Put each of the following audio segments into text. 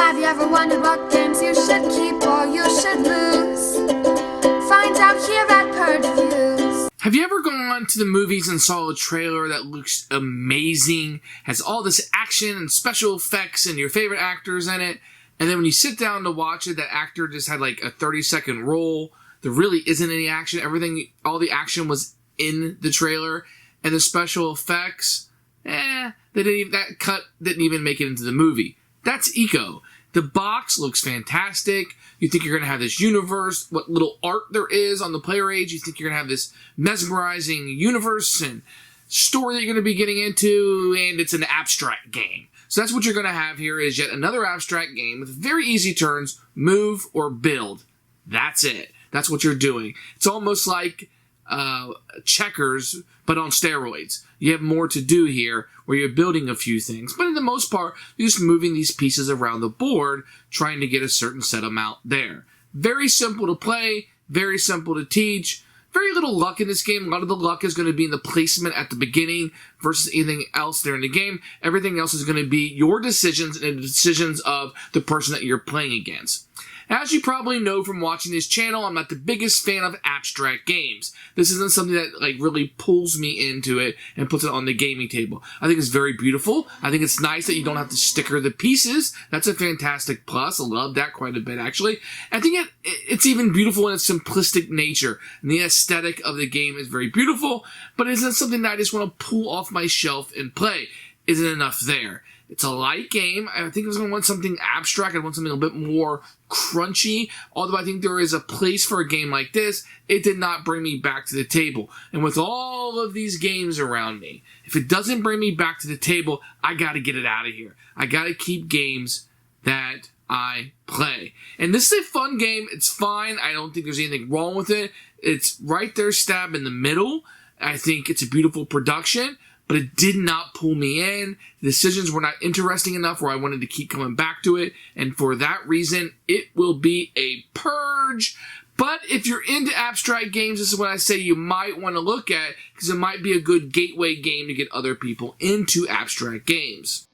Have you ever wondered what games you should keep or you should lose? Find out here at Purge Reviews. Have you ever gone to the movies and saw a trailer that looks amazing, has all this action and special effects and your favorite actors in it, and then when you sit down to watch it, that actor just had like a 30-second role, there really isn't any action, all the action was in the trailer, and the special effects, that cut didn't even make it into the movie. That's Eco. The box looks fantastic. You think you're going to have this universe, what little art there is on the player age. You think you're going to have this mesmerizing universe and story that you're going to be getting into, and it's an abstract game. So that's what you're going to have here is yet another abstract game with very easy turns, move or build. That's it. That's what you're doing. It's almost like checkers, but on steroids. You have more to do here where you're building a few things, but in the most part, you're just moving these pieces around the board, trying to get a certain set amount there. Very simple to play, very simple to teach. Very little luck in this game. A lot of the luck is going to be in the placement at the beginning versus anything else there in the game. Everything else is going to be your decisions and the decisions of the person that you're playing against. As you probably know from watching this channel, I'm not the biggest fan of abstract games. This isn't something that really pulls me into it and puts it on the gaming table. I think it's very beautiful. I think it's nice that you don't have to sticker the pieces. That's a fantastic plus. I love that quite a bit, actually. I think it's even beautiful in its simplistic nature. And the aesthetic of the game is very beautiful, but it isn't something that I just want to pull off my shelf and play. Isn't enough there. It's a light game. I think I was going to want something abstract. I want something a bit more crunchy. Although I think there is a place for a game like this, it did not bring me back to the table. And with all of these games around me, if it doesn't bring me back to the table, I got to get it out of here. I got to keep games that I play. And this is a fun game. It's fine. I don't think there's anything wrong with it. It's right there, stab in the middle. I think it's a beautiful production. But it did not pull me in. The decisions were not interesting enough where I wanted to keep coming back to it. And for that reason, it will be a Purge. But if you're into abstract games, this is what I say you might want to look at, because it might be a good gateway game to get other people into abstract games.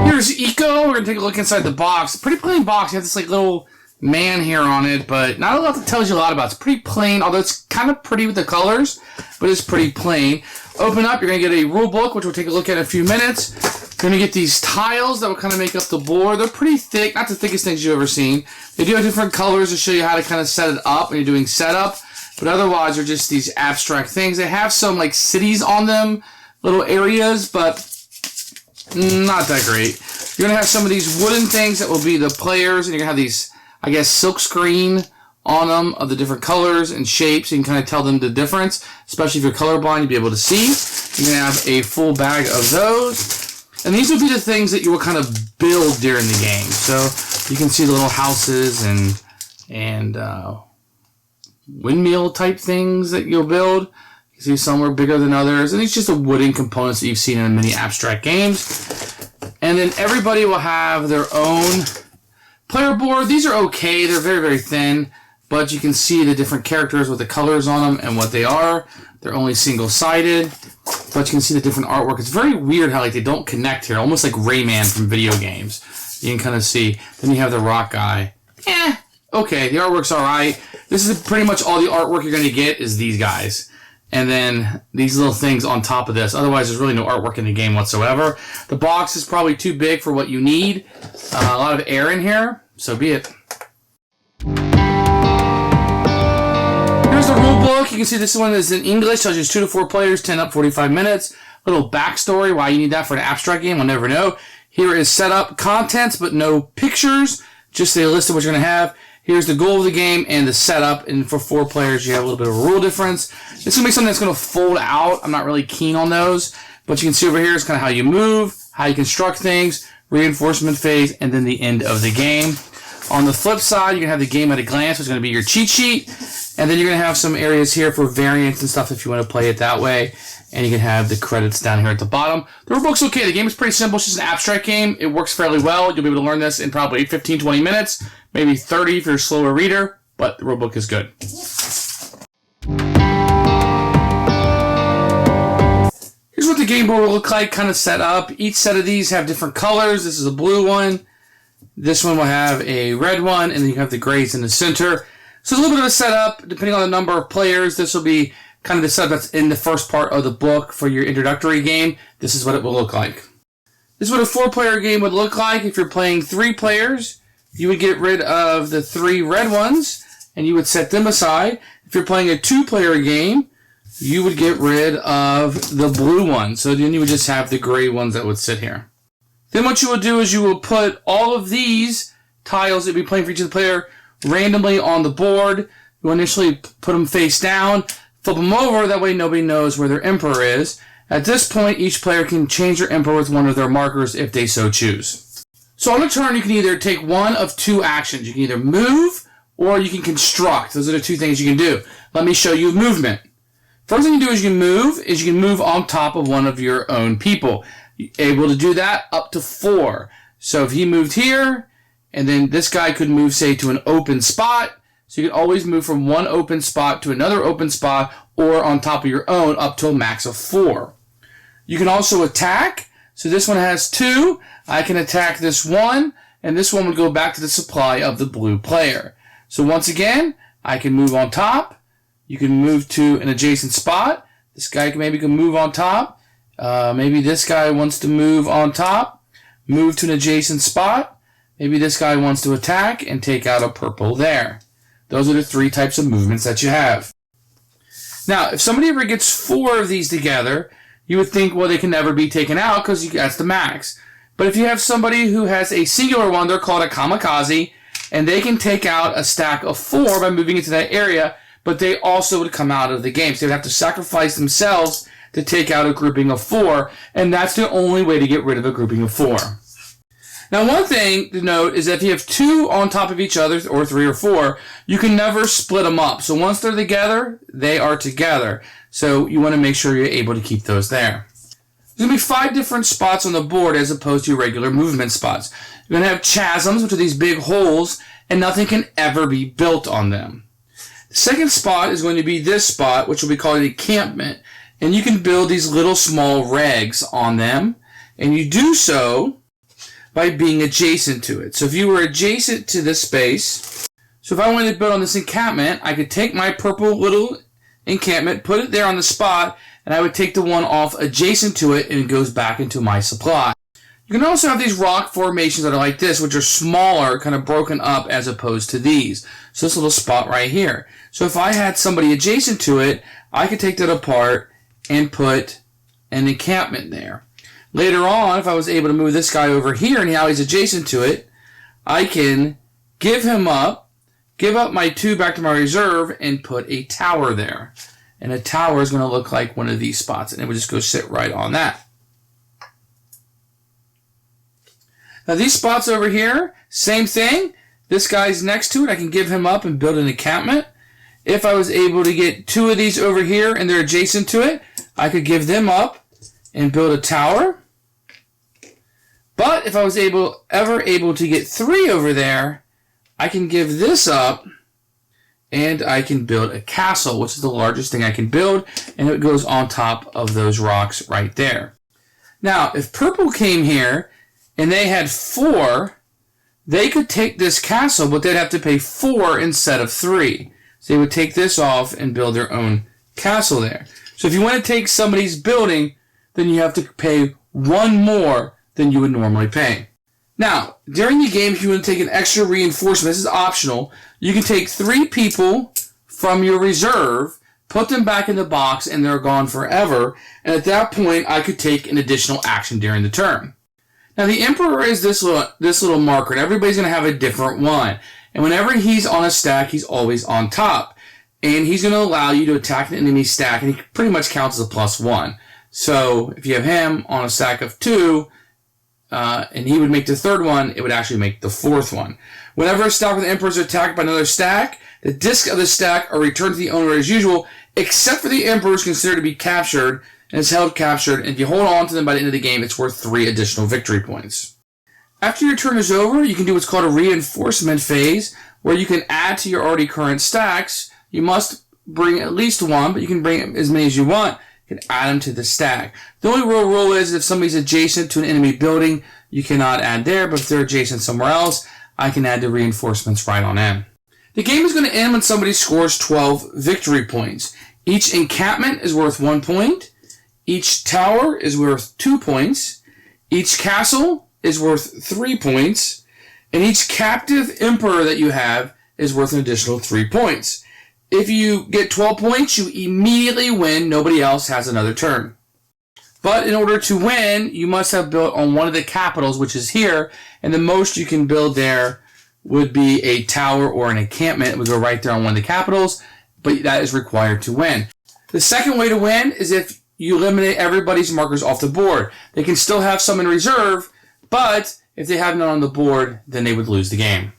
Here's Eco. We're going to take a look inside the box. Pretty plain box. You have this little man here on it, but not a lot that tells you a lot about. It's pretty plain, although it's kind of pretty with the colors, but it's pretty plain. Open up, you're going to get a rule book, which we'll take a look at in a few minutes. You're going to get these tiles that will kind of make up the board. They're pretty thick, not the thickest things you've ever seen. They do have different colors to show you how to kind of set it up when you're doing setup, but otherwise they're just these abstract things. They have some cities on them, little areas, but not that great. You're going to have some of these wooden things that will be the players, and you're going to have these, I guess, silk screen on them of the different colors and shapes. You can kind of tell them the difference, especially if you're colorblind, you'll be able to see. You're going to have a full bag of those. And these will be the things that you will kind of build during the game. So you can see the little houses and windmill type things that you'll build. You can see some are bigger than others. And it's just the wooden components that you've seen in many abstract games. And then everybody will have their own player board. These are okay. They're very, very thin, but you can see the different characters with the colors on them and what they are. They're only single-sided, but you can see the different artwork. It's very weird how they don't connect here, almost like Rayman from video games. You can kind of see. Then you have the rock guy. Okay, the artwork's all right. This is pretty much all the artwork you're going to get is these guys. And then these little things on top of this. Otherwise, there's really no artwork in the game whatsoever. The box is probably too big for what you need. A lot of air in here, so be it. Here's the rule book. You can see this one is in English. Tells you it's 2 to 4 players, 10 up, 45 minutes. Little backstory, why you need that for an abstract game, we'll never know. Here is setup contents, but no pictures. Just a list of what you're going to have. Here's the goal of the game and the setup. And for 4 players, you have a little bit of a rule difference. It's going to be something that's going to fold out. I'm not really keen on those. But you can see over here is kind of how you move, how you construct things, reinforcement phase, and then the end of the game. On the flip side, you're going to have the game at a glance, which is going to be your cheat sheet. And then you're going to have some areas here for variants and stuff if you want to play it that way. And you can have the credits down here at the bottom. The rulebook's okay. The game is pretty simple. It's just an abstract game. It works fairly well. You'll be able to learn this in probably 15, 20 minutes. Maybe 30 if you're a slower reader. But the rulebook is good. Here's what what the game board will look like, kind of set up. Each set of these have different colors. This is a blue one. This one will have a red one, and then you have the grays in the center. So a little bit of a setup, depending on the number of players. This will be kind of the setup that's in the first part of the book for your introductory game. This is what it will look like. This is what a 4-player game would look like. If you're playing 3 players, you would get rid of the 3 red ones, and you would set them aside. If you're playing a 2-player game, you would get rid of the blue ones. So then you would just have the gray ones that would sit here. Then what you will do is you will put all of these tiles that you'll be playing for each of the player randomly on the board. You initially put them face down, flip them over, that way nobody knows where their emperor is. At this point, each player can change their emperor with one of their markers if they so choose. So on a turn, you can either take one of 2 actions. You can either move or you can construct. Those are the 2 things you can do. Let me show you movement. First thing you do is you can move on top of one of your own people. You're able to do that up to 4. So if he moved here, and then this guy could move, say, to an open spot. So you can always move from one open spot to another open spot or on top of your own up to a max of 4. You can also attack. So this one has 2. I can attack this one, and this one would go back to the supply of the blue player. So once again, I can move on top. You can move to an adjacent spot. This guy can move on top. Maybe this guy wants to move on top, move to an adjacent spot. Maybe this guy wants to attack and take out a purple there. Those are the 3 types of movements that you have. Now, if somebody ever gets 4 of these together, you would think, well, they can never be taken out because that's the max. But if you have somebody who has a singular one, they're called a kamikaze, and they can take out a stack of 4 by moving into that area, but they also would come out of the game. So they'd have to sacrifice themselves to take out a grouping of 4, and that's the only way to get rid of a grouping of 4. Now, one thing to note is that if you have 2 on top of each other, or 3 or 4, you can never split them up. So once they're together, they are together. So you want to make sure you're able to keep those there. There's going to be 5 different spots on the board as opposed to your regular movement spots. You're going to have chasms, which are these big holes, and nothing can ever be built on them. The second spot is going to be this spot, which will be called an encampment. And you can build these little small regs on them. And you do so by being adjacent to it. So if you were adjacent to this space, so if I wanted to build on this encampment, I could take my purple little encampment, put it there on the spot, and I would take the one off adjacent to it, and it goes back into my supply. You can also have these rock formations that are like this, which are smaller, kind of broken up as opposed to these. So this little spot right here. So if I had somebody adjacent to it, I could take that apart and put an encampment there. Later on, if I was able to move this guy over here and now he's adjacent to it, I can give up my 2 back to my reserve and put a tower there. And a tower is going to look like one of these spots, and it would just go sit right on that. Now these spots over here, same thing. This guy's next to it. I can give him up and build an encampment. If I was able to get 2 of these over here and they're adjacent to it, I could give them up and build a tower. But if I was ever able to get 3 over there, I can give this up and I can build a castle, which is the largest thing I can build, and it goes on top of those rocks right there. Now, if purple came here and they had 4, they could take this castle, but they'd have to pay 4 instead of 3. So they would take this off and build their own castle there. So if you want to take somebody's building, then you have to pay 1 more than you would normally pay. Now, during the game, if you want to take an extra reinforcement, this is optional, you can take 3 people from your reserve, put them back in the box, and they're gone forever. And at that point, I could take an additional action during the turn. Now, the Emperor is this little marker, and everybody's going to have a different one. And whenever he's on a stack, he's always on top. And he's going to allow you to attack an enemy stack, and he pretty much counts as a +1. So if you have him on a stack of 2, and he would make the 3rd one, it would actually make the 4th one. Whenever a stack with the Emperor is attacked by another stack, the disc of the stack are returned to the owner as usual, except for the Emperor is considered to be captured and is held captured, and if you hold on to them by the end of the game, it's worth 3 additional victory points. After your turn is over, you can do what's called a reinforcement phase, where you can add to your already current stacks. You must bring at least 1, but you can bring as many as you want. you can add them to the stack. The only real rule is if somebody's adjacent to an enemy building, you cannot add there, but if they're adjacent somewhere else, I can add the reinforcements right on in. The game is going to end when somebody scores 12 victory points. Each encampment is worth 1 point. Each tower is worth 2 points. Each castle is worth 3 points. And each captive emperor that you have is worth an additional 3 points. If you get 12 points, you immediately win. Nobody else has another turn. But in order to win, you must have built on one of the capitals, which is here. And the most you can build there would be a tower or an encampment. It would go right there on one of the capitals, but that is required to win. The second way to win is if you eliminate everybody's markers off the board. They can still have some in reserve, but if they have none on the board, then they would lose the game.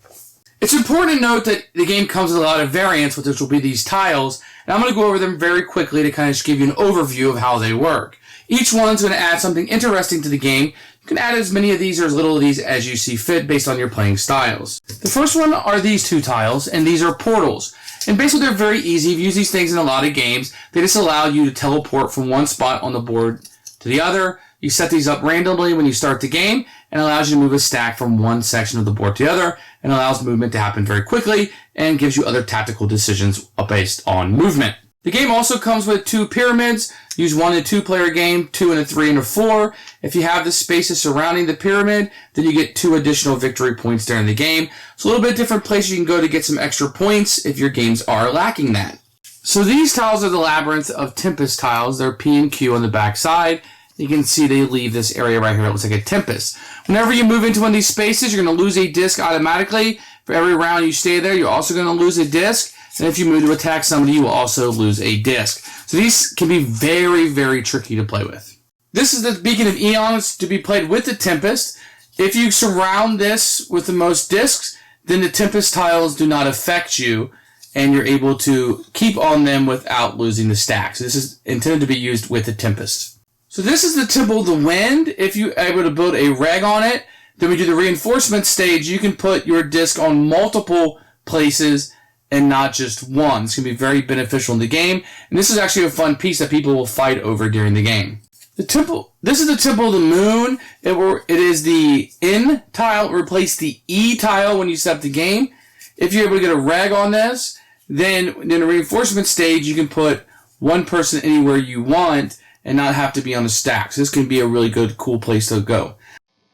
It's important to note that the game comes with a lot of variants, which will be these tiles, and I'm going to go over them very quickly to kind of just give you an overview of how they work. Each one's going to add something interesting to the game. You can add as many of these or as little of these as you see fit based on your playing styles. The first one are these 2 tiles, and these are portals. And basically they're very easy. You've used these things in a lot of games. They just allow you to teleport from one spot on the board to the other. You set these up randomly when you start the game, and allows you to move a stack from one section of the board to the other, and allows movement to happen very quickly, and gives you other tactical decisions based on movement. The game also comes with 2 pyramids. Use 1 in a 2-player game, 2 in a 3 and a 4. If you have the spaces surrounding the pyramid, then you get 2 additional victory points during the game. So a little bit different place you can go to get some extra points if your games are lacking that. So these tiles are the Labyrinth of Tempest tiles. They're P and Q on the back side. You can see they leave this area right here. It looks like a Tempest. Whenever you move into one of these spaces, you're going to lose a disc automatically. For every round you stay there, you're also going to lose a disc. And if you move to attack somebody, you will also lose a disc. So these can be very, very tricky to play with. This is the Beacon of Eons to be played with the Tempest. If you surround this with the most discs, then the Tempest tiles do not affect you, and you're able to keep on them without losing the stack. So this is intended to be used with the Tempest. So this is the Temple of the Wind. If you're able to build a reg on it, then we do the reinforcement stage. You can put your disc on multiple places and not just one. It's going to be very beneficial in the game. And this is actually a fun piece that people will fight over during the game. This is the Temple of the Moon. It is the N tile. Replace the E tile when you set up the game. If you're able to get a reg on this, then in the reinforcement stage, you can put one person anywhere you want and not have to be on a stack. So this can be a really good, cool place to go.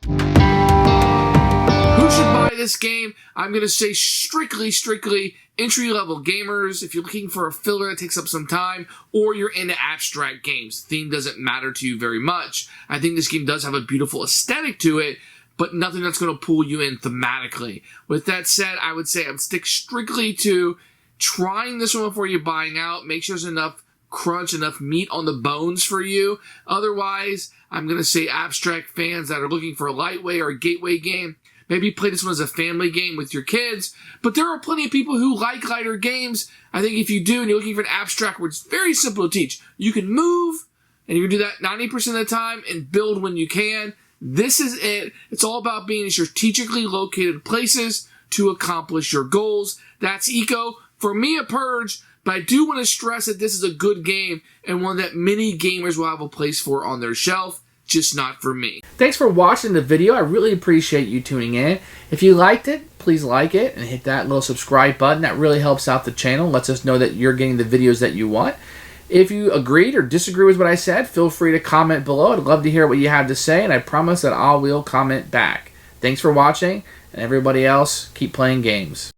Who should buy this game? I'm going to say strictly entry-level gamers. If you're looking for a filler that takes up some time, or you're into abstract games, the theme doesn't matter to you very much. I think this game does have a beautiful aesthetic to it, but nothing that's going to pull you in thematically. With that said, I would say I would stick strictly to trying this one before you're buying out. Make sure there's enough crunch, enough meat on the bones for you. Otherwise, I'm going to say abstract fans that are looking for a lightweight or a gateway game, maybe play this one as a family game with your kids. But there are plenty of people who like lighter games. I think if you do and you're looking for an abstract where it's very simple to teach, you can move, and you can do that 90% of the time and build when you can. This is it. It's all about being in strategically located places to accomplish your goals. That's Eco. For me, a Purge. But I do want to stress that this is a good game and one that many gamers will have a place for on their shelf, just not for me. Thanks for watching the video. I really appreciate you tuning in. If you liked it, please like it and hit that little subscribe button. That really helps out the channel, lets us know that you're getting the videos that you want. If you agreed or disagree with what I said, feel free to comment below. I'd love to hear what you have to say, and I promise that I will comment back. Thanks for watching, and everybody else, keep playing games.